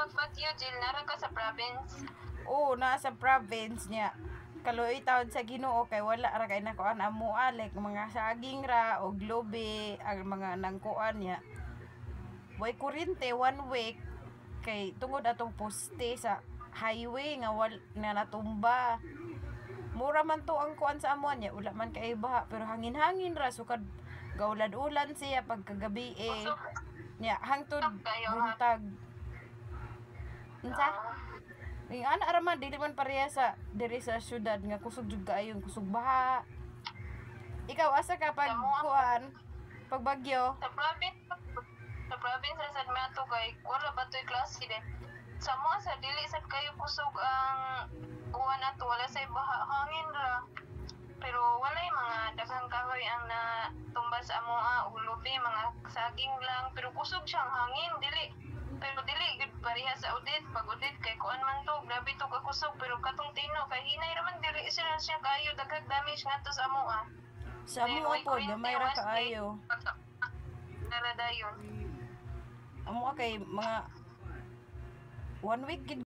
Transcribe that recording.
magbagyo, Jill, nara ka sa province. Oo, nasa province niya. Kaluoy taon sa Ginoo kay wala ra kay nakuan amo like mga saging ra o globe ang mga nangkuan niya. Way kuryente 1 week kay tungod atong poste sa highway nga na natumba. Mura man to ang kuan sa amo niya, wala man kay baha pero hangin-hangin ra sukad gaulad-ulan siya pagkagabi niya hangtod buntag. Unsa? Ning ana ra man dili man pareha sa diri sa syudad nga kusog jud kaayo, kusog baha. Ikaw asa ka pag kuan pag bagyo? Sa province sa Mato kay wala ba toy klase din. Sa mga sa dili sad kayo kusog ang uwan ato, wala say baha, hangin ra. Pero wala yung mga daghang kahoy ang natumba sa amoa, ulubi, mga saging lang. Pero kusog siyang hangin, dili. Pero dili, pareha sa udit. Pag udit, kay kuan man to, grabe to kakusog. Pero katong tino, kay hinay naman, dili siya kayo, daghang damage nga to sa amoa. Sa amoa po, gamay ra kaayo. Naladayon. Amoa kay mga 1 week gid